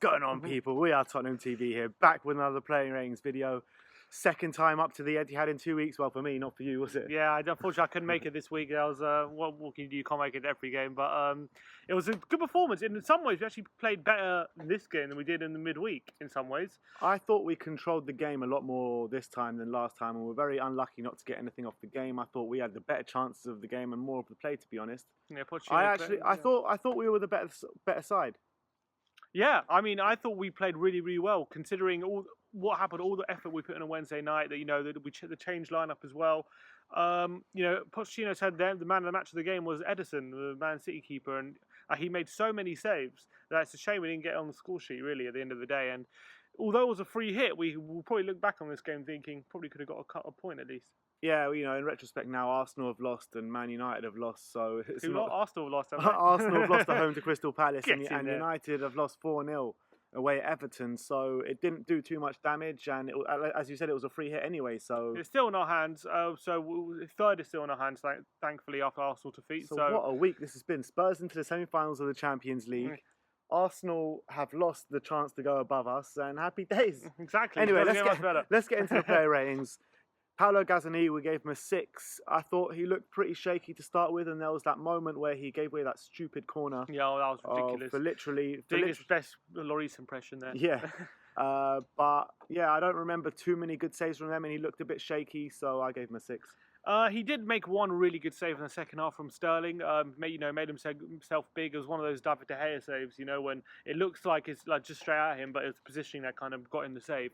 What's going on, people? We are Tottenham TV here, back with another playing ratings video. Second time up to the Etihad in 2 weeks. Well, for me, not for you, was it? Yeah, unfortunately I couldn't make it this week. I was, what can you do? You can't make it every game, but it was a good performance. In some ways, we actually played better this game than we did in the midweek. In some ways, I thought we controlled the game a lot more this time than last time, and we're very unlucky not to get anything off the game. I thought we had the better chances of the game and more of the play, to be honest. yeah, I thought we were the better side. Yeah, I mean, I thought we played really, really well, considering all what happened, all the effort we put in on Wednesday night. That the change lineup as well. Pochettino said the man of the match of the game was Ederson, the Man City keeper, and he made so many saves that it's a shame we didn't get on the score sheet really at the end of the day. And although it was a free hit, we will probably look back on this game thinking probably could have got a point at least. Yeah, in retrospect now, Arsenal have lost and Man United have lost, so it's not... Arsenal have lost, Arsenal have lost at home to Crystal Palace, and there. United have lost 4-0 away at Everton, so it didn't do too much damage, and as you said, it was a free hit anyway, so... It's still in our hands, third is still in our hands, thankfully, after Arsenal defeat. So what a week this has been. Spurs into the semi-finals of the Champions League. Arsenal have lost the chance to go above us, and happy days. Exactly. Anyway, let's get into the player ratings. Paolo Gazzaniga, we gave him a 6. I thought he looked pretty shaky to start with, and there was that moment where he gave away that stupid corner. Yeah, that was ridiculous. For literally... Doing his best Lloris impression there. Yeah. But, yeah, I don't remember too many good saves from him, and he looked a bit shaky, so I gave him a 6. He did make one really good save in the second half from Sterling. Made himself big. It was one of those David De Gea saves, when it looks like it's like just straight at him, but it's positioning that kind of got him the save.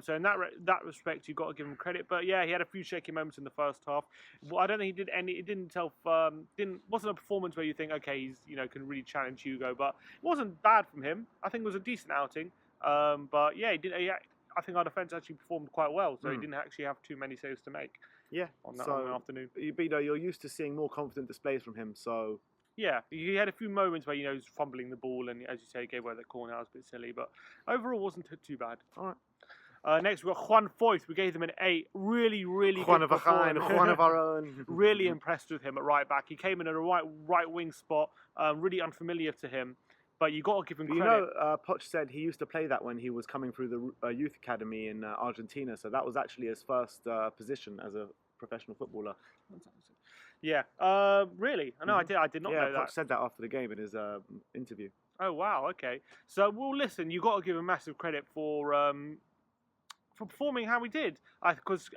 So in that respect, you've got to give him credit. But yeah, he had a few shaky moments in the first half. Well, I don't think he did any. It wasn't a performance where you think, okay, he's can really challenge Hugo, but it wasn't bad from him. I think it was a decent outing. But yeah, he did. I think our defence actually performed quite well, so he didn't actually have too many saves to make. Yeah, on that afternoon. You're used to seeing more confident displays from him, so... Yeah, he had a few moments where, he was fumbling the ball, and as you say, he gave away the corner. That was a bit silly, but overall wasn't too bad. All right. Next, we've got Juan Foyth. We gave him an 8. Really, really Juan good of a kind, Juan of our own. Really impressed with him at right back. He came in at a right wing spot, really unfamiliar to him. But you got to give him credit. Poch said he used to play that when he was coming through the youth academy in Argentina. So that was actually his first position as a professional footballer. Yeah, really? No, I did not know that. Poch said that after the game in his interview. Oh wow, okay. So well, listen, you got to give him massive credit for performing how he did. Because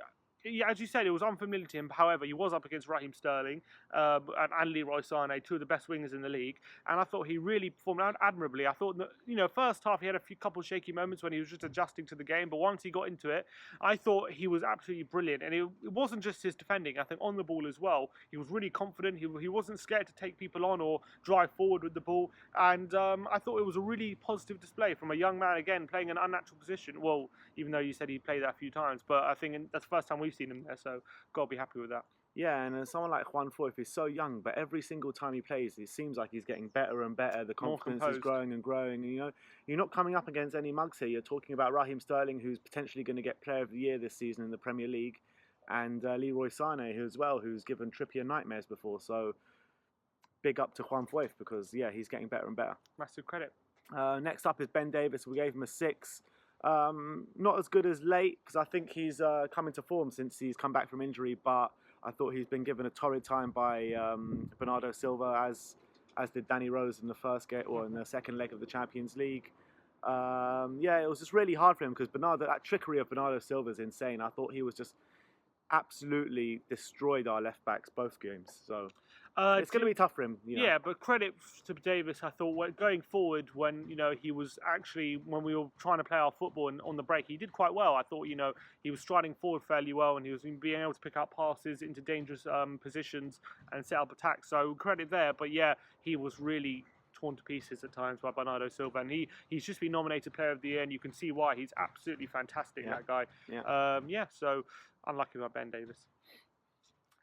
as you said, it was unfamiliar to him. However, he was up against Raheem Sterling and Leroy Sané, two of the best wingers in the league. And I thought he really performed admirably. I thought that, first half he had a couple shaky moments when he was just adjusting to the game. But once he got into it, I thought he was absolutely brilliant. And it wasn't just his defending. I think on the ball as well, he was really confident. He wasn't scared to take people on or drive forward with the ball. And I thought it was a really positive display from a young man, again, playing an unnatural position. Well, even though you said he played that a few times. But I think that's the first time we've seen him there, so got to be happy with that. Yeah, and someone like Juan Foyth is so young, but every single time he plays, it seems like he's getting better and better. The confidence is growing and growing. And, you're not coming up against any mugs here. You're talking about Raheem Sterling, who's potentially going to get Player of the Year this season in the Premier League, and Leroy Sané, who's given Trippier nightmares before. So big up to Juan Foyth because, yeah, he's getting better and better. Massive credit. Next up is Ben Davies. We gave him a 6. Not as good as late because I think he's come into form since he's come back from injury, but I thought he's been given a torrid time by Bernardo Silva as did Danny Rose in the first game or in the second leg of the Champions League. Yeah, it was just really hard for him because that trickery of Bernardo Silva is insane. I thought he was just absolutely destroyed our left backs both games. So it's going to be tough for him. Yeah, but credit to Davis. I thought going forward when he was actually when we were trying to play our football and on the break, he did quite well. I thought he was striding forward fairly well and he was being able to pick up passes into dangerous positions and set up attacks. So credit there. But yeah, he was really torn to pieces at times by Bernardo Silva, and he's just been nominated Player of the Year, and you can see why. He's absolutely fantastic, that guy. Yeah. So unlucky about Ben Davies.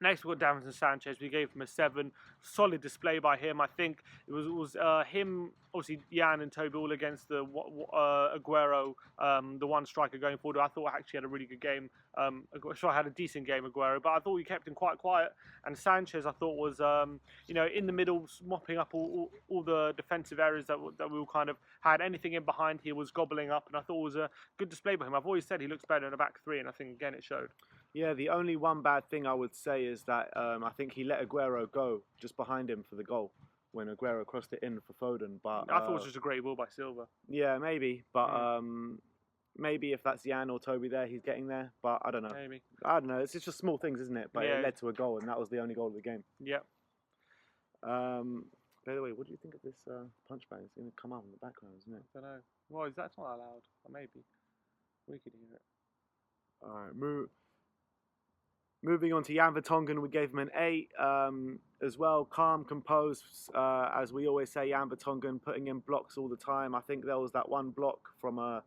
Next, we've got Davinson Sanchez. We gave him a 7. Solid display by him. I think it was him, obviously Jan and Toby all against the Aguero, the one striker going forward. I thought actually had a really good game. Sure, I had a decent game, Aguero, but I thought we kept him quite quiet. And Sanchez, I thought was in the middle, mopping up all the defensive areas that we all kind of had. Anything in behind, he was gobbling up, and I thought it was a good display by him. I've always said he looks better in a back three, and I think again it showed. Yeah, the only one bad thing I would say is that I think he let Aguero go just behind him for the goal when Aguero crossed it in for Foden. But I thought it was just a great ball by Silva. Yeah, maybe, but maybe if that's Jan or Toby there, he's getting there. But I don't know. Maybe. I don't know. It's just small things, isn't it? But Yeah. it led to a goal, and that was the only goal of the game. Yeah. By the way, what do you think of this punch bang? It's going to come out in the background, isn't it? I don't know. Well, that's not allowed. Or maybe we could hear it. All right, moving on to Jan Vertonghen, we gave him an 8 as well. Calm, composed, as we always say. Jan Vertonghen putting in blocks all the time. I think there was that one block from a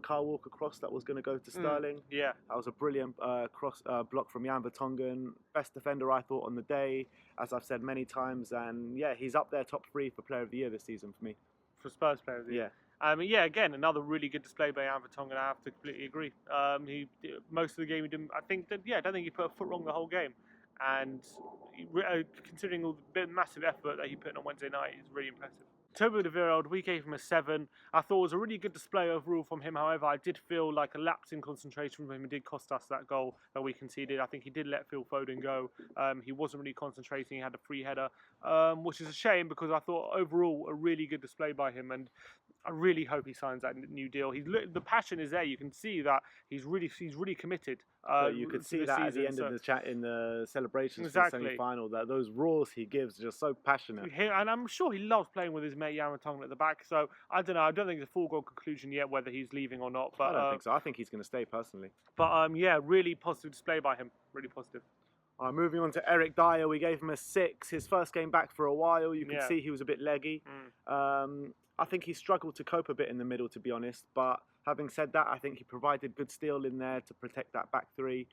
Kyle Walker cross that was going to go to Sterling. Yeah, that was a brilliant block from Jan Vertonghen. Best defender I thought on the day, as I've said many times. And yeah, he's up there top 3 for Player of the Year this season for me. For Spurs Player of the Year. Yeah, again, another really good display by Jan Vertonghen. I have to completely agree. Most of the game he didn't. I don't think he put a foot wrong the whole game. And considering all the massive effort that he put in on Wednesday night, it's really impressive. Toby Alderweireld, we gave him a 7. I thought it was a really good display overall from him. However, I did feel like a lapse in concentration from him. It did cost us that goal that we conceded. I think he did let Phil Foden go. He wasn't really concentrating. He had a free header, which is a shame because I thought overall a really good display by him. And I really hope he signs that new deal. The passion is there. You can see that he's really committed. You could see that at the end of the chat in the celebrations for the semi-final. That those roars he gives are just so passionate. And I'm sure he loves playing with his mate Jan Vertonghen at the back. So I don't know. I don't think it's a full-goal conclusion yet whether he's leaving or not. But I don't think so. I think he's going to stay personally. But yeah, really positive display by him. Really positive. Moving on to Eric Dyer, we gave him a 6. His first game back for a while. You can see he was a bit leggy. I think he struggled to cope a bit in the middle, to be honest. But having said that, I think he provided good steel in there to protect that back 3.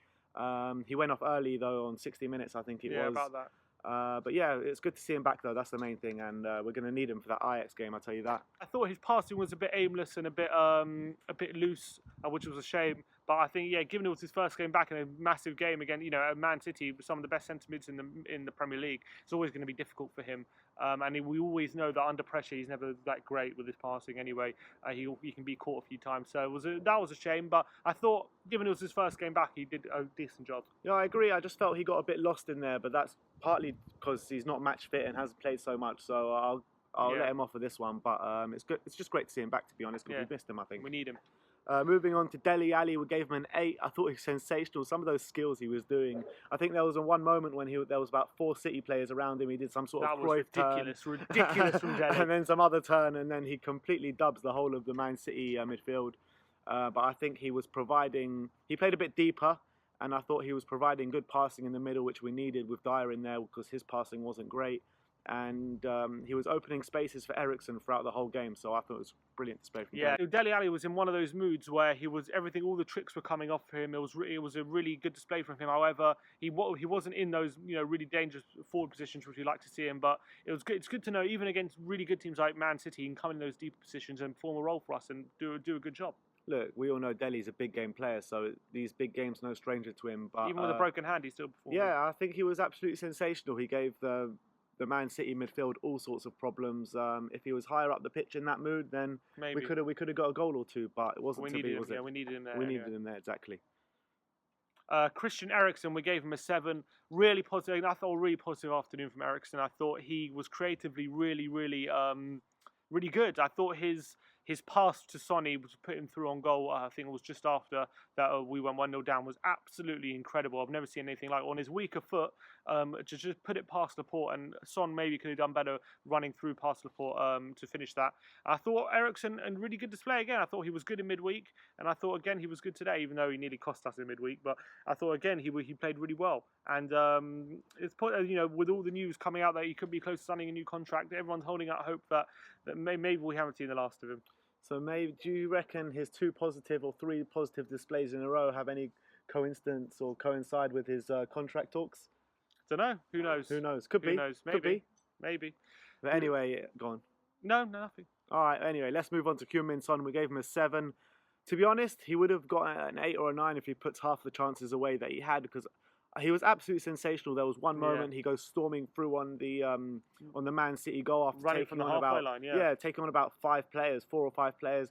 He went off early, though, on 60 minutes, I think it was. Yeah, about that. But yeah, it's good to see him back, though. That's the main thing. And we're going to need him for that Ajax game, I'll tell you that. I thought his passing was a bit aimless and a bit loose, which was a shame. But I think, yeah, given it was his first game back in a massive game again, at Man City, some of the best centre mids in the Premier League, it's always going to be difficult for him. And we always know that under pressure, he's never that great with his passing anyway. He can be caught a few times. So that was a shame. But I thought, given it was his first game back, he did a decent job. Yeah, I agree. I just felt he got a bit lost in there. But that's partly because he's not match fit and hasn't played so much. So I'll let him off for this one. But it's good. It's just great to see him back, to be honest, because we missed him, I think. We need him. Moving on to Dele Alli, we gave him an 8. I thought he was sensational. Some of those skills he was doing. I think there was one moment when there was about 4 City players around him. He did some sort of Cruyff ridiculous from Dele. And then some other turn, and then he completely dubs the whole of the Man City midfield. But I think he played a bit deeper, and I thought he was providing good passing in the middle, which we needed with Dyer in there because his passing wasn't great. And he was opening spaces for Eriksen throughout the whole game, so I thought it was brilliant display from Dele. Dele Alli was in one of those moods where all the tricks were coming off for him. It was a really good display from him. However, he wasn't in those really dangerous forward positions which we like to see him. But it was good. It's good to know even against really good teams like Man City, he can come in those deeper positions and form a role for us and do a good job. Look, we all know Dele's a big game player, so these big games no stranger to him. But even with a broken hand, he still performed. Yeah, I think he was absolutely sensational. He gave the Man City midfield all sorts of problems. If he was higher up the pitch in that mood, then maybe we could have got a goal or two, but it wasn't to be, was it? Yeah, we needed him there. We needed him there, exactly. Christian Eriksen, we gave him a 7. Really positive. I thought a really positive afternoon from Eriksen. I thought he was creatively really good. I thought his pass to Sonny was put him through on goal. I think it was just after that we went 1-0 down. Was absolutely incredible. I've never seen anything like it. On his weaker foot to just put it past Laporte, and Son maybe could have done better running through past Laporte to finish that. I thought Eriksen, and really good display again. I thought he was good in midweek, and I thought again he was good today, even though he nearly cost us in midweek. But I thought again he played really well. And it's with all the news coming out that he could be close to signing a new contract, everyone's holding out hope that maybe we haven't seen the last of him. So maybe, do you reckon his 2 positive or 3 positive displays in a row have any coincidence or coincide with his contract talks? Don't know. Who knows? Who knows? Could Who be. knows? Could be. Maybe. But anyway, go on. No, nothing. All right. Anyway, let's move on to Heung-min Son. We gave him a 7. To be honest, he would have got an 8 or a 9 if he puts half the chances away that he had, because he was absolutely sensational. There was one moment he goes storming through on the Man City goal after running taking from the on halfway about line. taking on about 4 or 5 players.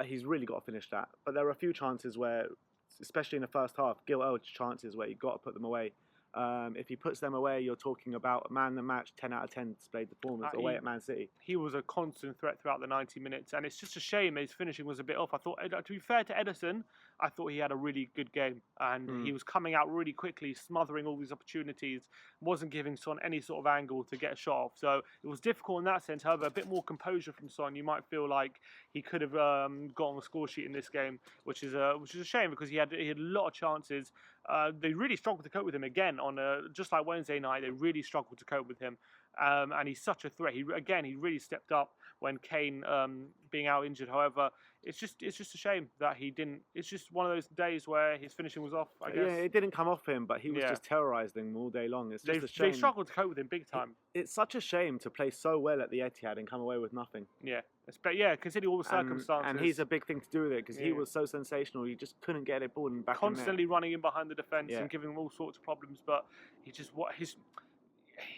He's really got to finish that. But there were a few chances where, especially in the first half, Gil Elch chances where you got to put them away. If he puts them away, you're talking about a man of the match, 10 out of 10 displayed performance away at Man City. He was a constant threat throughout the 90 minutes, and it's just a shame his finishing was a bit off. I thought, to be fair to Ederson, I thought he had a really good game, and he was coming out really quickly, smothering all these opportunities, wasn't giving Son any sort of angle to get a shot off. So it was difficult in that sense. However, a bit more composure from Son, you might feel like he could have got on the score sheet in this game, which is a shame because he had a lot of chances. They really struggled to cope with him again on just like Wednesday night. They really struggled to cope with him, and he's such a threat. He really stepped up when Kane being out injured. However, it's just a shame that he didn't. It's just one of those days where his finishing was off, I guess. Yeah, it didn't come off him, but he was just terrorising them all day long. It's just a shame. They struggled to cope with him big time. It's such a shame to play so well at the Etihad and come away with nothing. Yeah, considering all the circumstances. And he's a big thing to do with it because he was so sensational. He just couldn't get it ball in back. Constantly running in behind the defence and giving them all sorts of problems, but he just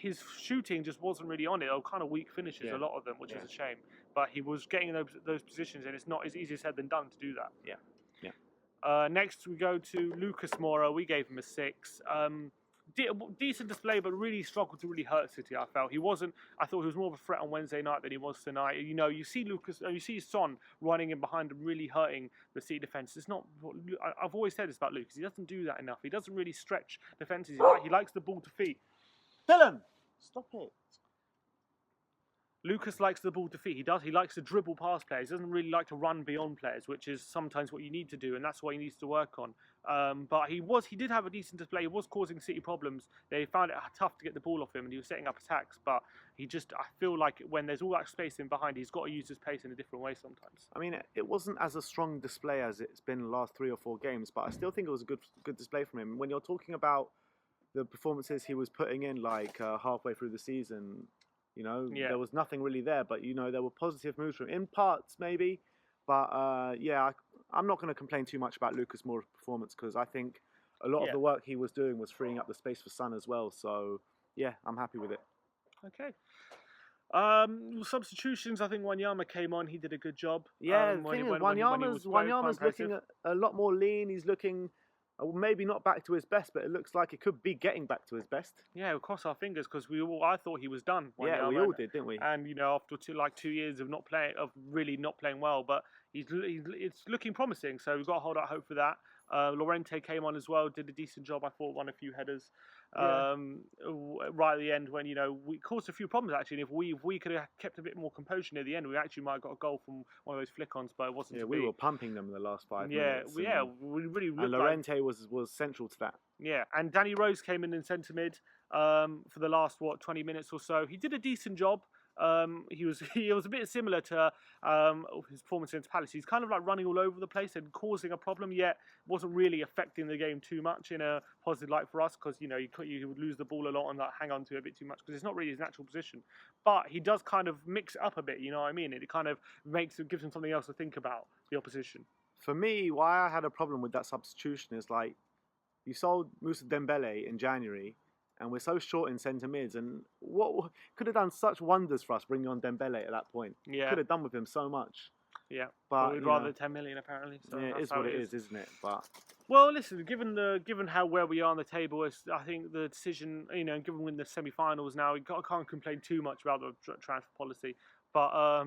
his shooting just wasn't really on it. They were kind of weak finishes, a lot of them, which is a shame. But he was getting in those positions, and it's not as easy said than done to do that. Next, we go to Lucas Moura. We gave him a 6. Decent display, but really struggled to really hurt City. I felt I thought he was more of a threat on Wednesday night than he was tonight. You know, you see Son running in behind and really hurting the City defence. It's not. I've always said this about Lucas. He doesn't do that enough. He doesn't really stretch defences. He likes the ball to feet. Dylan, stop it. Lucas likes the ball to feet. He likes to dribble past players. He doesn't really like to run beyond players, which is sometimes what you need to do, and that's what he needs to work on. But he did have a decent display. He was causing City problems. They found it tough to get the ball off him, and he was setting up attacks. But I feel like when there's all that space in behind, he's got to use his pace in a different way sometimes. I mean, it wasn't as a strong display as it's been the last 3 or 4 games, but I still think it was a good display from him. When you're talking about the performances he was putting in, like halfway through the season, you know, there was nothing really there, but you know, there were positive moves from him in parts maybe, but I'm not going to complain too much about Lucas Moura's performance because I think a lot of the work he was doing was freeing up the space for Son as well. So yeah, I'm happy with it. Okay. Substitutions. I think Wanyama came on. He did a good job. Yeah, Wanyama's looking a lot more lean. He's looking. Maybe not back to his best, but it looks like it could be getting back to his best. Yeah, we'll cross our fingers because I thought he was done. Yeah, we all did, didn't we? And you know, after 2 years of really not playing well, but it's looking promising. So we've got to hold out hope for that. Llorente came on as well, did a decent job. I thought, won a few headers right at the end when we caused a few problems actually. And if we could have kept a bit more composure near the end, we actually might have got a goal from one of those flick-ons, but it wasn't. Yeah, we were pumping them in the last 5 minutes. We really. And Llorente was central to that. Yeah, and Danny Rose came in centre mid for the last 20 minutes or so. He did a decent job. He was a bit similar to his performance against Palace. He's kind of like running all over the place and causing a problem, yet wasn't really affecting the game too much in a positive light for us because you would lose the ball a lot and hang on to it a bit too much because it's not really his natural position. But he does kind of mix it up a bit. You know what I mean? It kind of gives him something else to think about the opposition. For me, why I had a problem with that substitution is like you sold Moussa Dembele in January. And we're so short in centre mids, and what could have done such wonders for us bringing on Dembele at that point. Yeah, could have done with him so much. Yeah, but we'd rather 10 million apparently. So yeah, it is what it is, isn't it? But well, listen, given where we are on the table, I think the decision, given we're in the semi-finals now, we can't complain too much about the transfer policy. But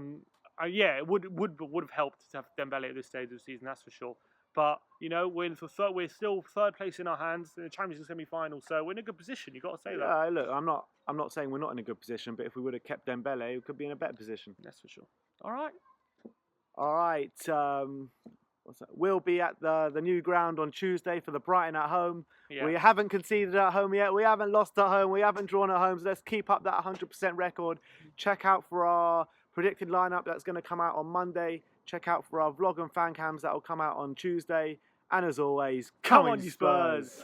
it would have helped to have Dembele at this stage of the season, that's for sure. But we're still third place in our hands in the Champions League semi-final, so we're in a good position. You've got to say that. Yeah, look, I'm not saying we're not in a good position, but if we would have kept Dembele, we could be in a better position. That's for sure. All right. We'll be at the new ground on Tuesday for the Brighton at home. Yeah. We haven't conceded at home yet. We haven't lost at home. We haven't drawn at home. So let's keep up that 100% record. Check out for our predicted lineup that's going to come out on Monday. Check out for our vlog and fan cams that will come out on Tuesday. And as always, Come on, you Spurs.